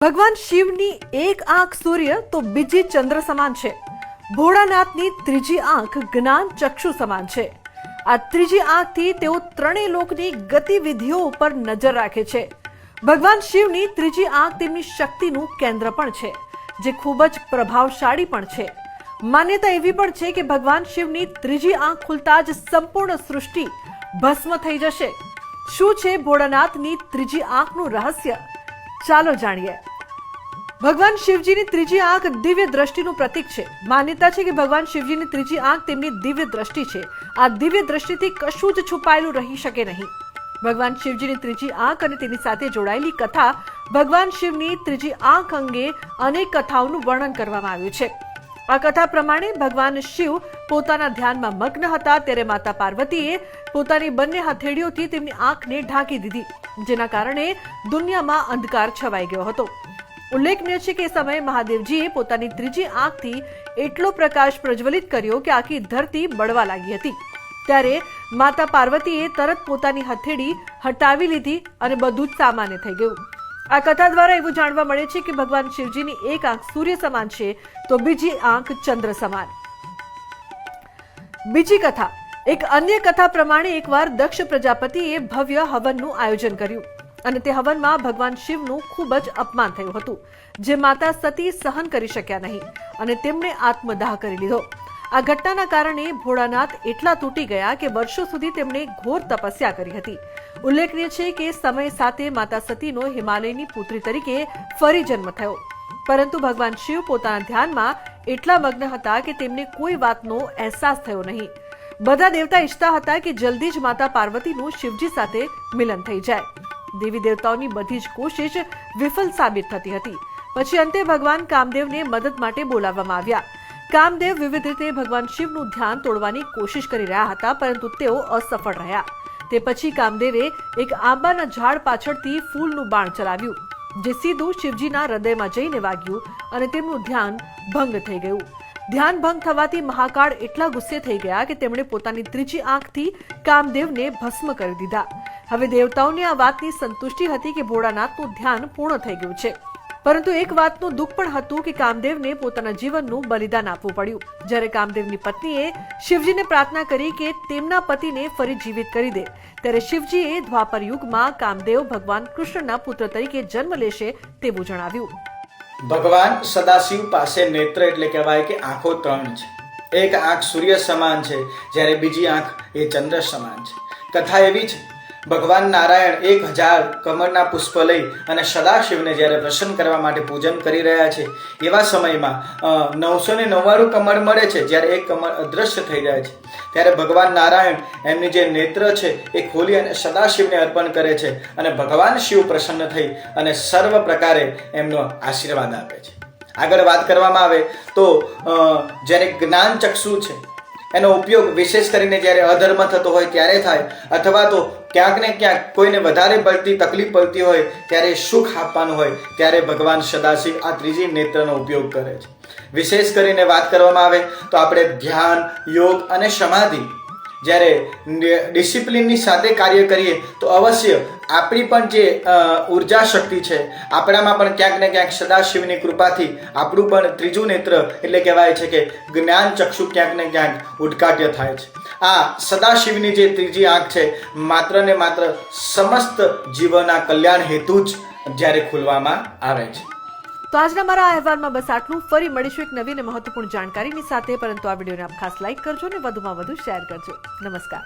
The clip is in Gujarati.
ભગવાન શિવની એક આંખ સૂર્ય તો બીજી ચંદ્ર સમાન છે. ભોળાનાથની ત્રીજી આંખ જ્ઞાન ચક્ષુ સમાન છે. આ ત્રીજી આંખથી તેઓ ત્રણેય લોકની ગતિવિધિઓ ઉપર નજર રાખે છે. ભગવાન શિવની ત્રીજી આંખ તેમની શક્તિનું કેન્દ્ર પણ છે, જે ખૂબ જ પ્રભાવશાળી પણ છે. માન્યતા એવી પણ છે કે ભગવાન શિવની ત્રીજી આંખ ખુલતા જ સંપૂર્ણ સૃષ્ટિ ભસ્મ થઈ જશે. શું છે ભોળાનાથની ત્રીજી આંખનું રહસ્ય? ચાલો જાણીએ. ભગવાન શિવજીની ત્રીજી આંખ દિવ્ય દ્રષ્ટિનું પ્રતીક છે. માન્યતા છે કે ભગવાન શિવજીની ત્રીજી આંખ તેમની દિવ્ય દ્રષ્ટિ છે. આ દિવ્ય દ્રષ્ટિથી કશું જ છુપાયેલું રહી શકે નહીં. ભગવાન શિવજીની ત્રીજી આંખ અને તેની સાથે જોડાયેલી કથા, ભગવાન શિવની ત્રીજી આંખ અંગે અનેક કથાઓનું વર્ણન કરવામાં આવ્યું છે. આ કથા પ્રમાણે ભગવાન શિવ પોતાના ધ્યાનમાં મગ્ન હતા ત્યારે માતા પાર્વતીએ પોતાની બંને હથેળીઓથી તેમની આંખને ઢાંકી દીધી, જેના કારણે દુનિયામાં અંધકાર છવાઈ ગયો હતો. ઉલ્લેખનીય છે કે એ સમયે મહાદેવજીએ પોતાની ત્રીજી આંખથી એટલો પ્રકાશ પ્રજ્વલિત કર્યો કે આખી ધરતી બળવા લાગી હતી. ત્યારે માતા પાર્વતીએ તરત પોતાની હથેળી હટાવી લીધી અને બધું જ સામાન્ય થઈ ગયું. આ કથા દ્વારા એવું જાણવા મળે છે કે ભગવાન શિવજીની એક આંખ સૂર્ય સમાન છે તો બીજી આંખ ચંદ્ર સમાન. બીજી કથા. એક અન્ય કથા પ્રમાણે એકવાર દક્ષ પ્રજાપતિએ ભવ્ય હવનનું આયોજન કર્યું અને તે હવનમાં ભગવાન શિવનું ખૂબ જ અપમાન થયું હતું, જે માતા સતી સહન કરી શક્યા નહીં અને તેમણે આત્મદાહ કરી લીધો. આ ઘટનાના કારણે ભોળાનાથ એટલા તૂટી ગયા કે વર્ષો સુધી તેમણે ઘોર તપસ્યા કરી હતી. ઉલ્લેખનીય છે કે સમય સાથે માતા સતીનો હિમાલયની પુત્રી તરીકે ફરી જન્મ થયો, પરંતુ ભગવાન શિવ પોતાના ધ્યાનમાં એટલા મગ્ન હતા કે તેમને કોઈ વાતનો અહેસાસ થયો નહીં. બધા દેવતા ઈચ્છતા હતા કે જલ્દી જ માતા પાર્વતીનું શિવજી સાથે મિલન થઈ જાય. દેવી દેવતાઓની બધી જ કોશિશ વિફલ સાબિત થતી હતી. પછી અંતે ભગવાન કામદેવને મદદ માટે બોલાવવામાં આવ્યા. કામદેવ વિવિધ રીતે ભગવાન શિવનું ધ્યાન તોડવાની કોશિશ કરી રહ્યા હતા, પરંતુ તેઓ અસફળ રહ્યા. તે પછી કામદેવે એક આંબાના ઝાડ પાછળથી ફૂલનું બાણ ચલાવ્યું, જે સીધું શિવજીના હૃદયમાં જઈને વાગ્યું અને તેમનું ધ્યાન ભંગ થઈ ગયું. ધ્યાન ભંગ થવાથી મહાકાળ એટલા ગુસ્સે થઈ ગયા કે તેમણે પોતાની ત્રીજી આંખથી કામદેવને ભસ્મ કરી દીધા. હવે દેવતાઓને આ વાતની સંતુષ્ટિ હતી કે ભોળાનાથનું ધ્યાન પૂર્ણ થઈ ગયું છે, પરંતુ એક વાતનું દુઃખ પણ હતું કે કામદેવને પોતાના જીવનનું બલિદાન આપવું પડ્યું. જ્યારે કામદેવની પત્નીએ શિવજીને પ્રાર્થના કરી કે તેમના પતિને ફરી જીવિત કરી દે, ત્યારે શિવજીએ દ્વાપર યુગમાં કામદેવ ભગવાન કૃષ્ણના પુત્ર તરીકે જન્મ લેશે તેવું જણાવ્યું. ભગવાન સદાશિવ પાસે નેત્ર એટલે કહેવાય કે આંખો ત્રણ છે. એક આંખ સૂર્ય સમાન છે, જ્યારે બીજી આંખ એ ચંદ્ર સમાન છે. કથા એવી છે, ભગવાન નારાયણ 1000 કમળના પુષ્પ લઈ અને સદાશિવને જ્યારે પ્રસન્ન કરવા માટે પૂજન કરી રહ્યા છે, એવા સમયમાં 999 કમળ મળે છે. જ્યારે એક કમળ અદ્રશ્ય થઈ જાય છે, ત્યારે ભગવાન નારાયણ એમની જે નેત્ર છે એ ખોલી અને સદાશિવને અર્પણ કરે છે અને ભગવાન શિવ પ્રસન્ન થઈ અને સર્વ પ્રકારે એમનો આશીર્વાદ આપે છે. આગળ વાત કરવામાં આવે તો જ્યારે જ્ઞાન ચક્ષુ છે એનો ઉપયોગ વિશેષ કરીને જ્યારે અધર્મ થતો હોય ત્યારે થાય, અથવા તો ક્યાંક ને ક્યાંક કોઈને વધારે પડતી તકલીફ પડતી હોય ત્યારે સુખ આપવાનું હોય ત્યારે ભગવાન સદાશિવ આ ત્રીજી નેત્રનો ઉપયોગ કરે છે. વિશેષ કરીને વાત કરવામાં આવે તો આપણે ધ્યાન, યોગ અને સમાધિ જ્યારે ડિસિપ્લિનની સાથે કાર્ય કરીએ તો અવશ્ય આપણી પણ જે ઉર્જા શક્તિ છે આપણામાં પણ ક્યાંક ને ક્યાંક સદાશિવની કૃપાથી આપણું પણ ત્રીજું નેત્ર એટલે કહેવાય છે કે જ્ઞાન ચક્ષુ ક્યાંક ને ક્યાંક ઉદ્ઘાટ્ય થાય છે. આ સદાશિવની જે ત્રીજી આંખ છે માત્ર ને માત્ર સમસ્ત જીવોના કલ્યાણ હેતુ જ જ્યારે ખુલવામાં આવે છે. તો આજના મારા અહેવાલમાં બસ આટલું. ફરી મળીશું એક નવી અને મહત્વપૂર્ણ જાણકારીની સાથે, પરંતુ આ વિડીયોને આપ ખાસ લાઈક કરજો અને વધુમાં વધુ શેર કરજો. નમસ્કાર.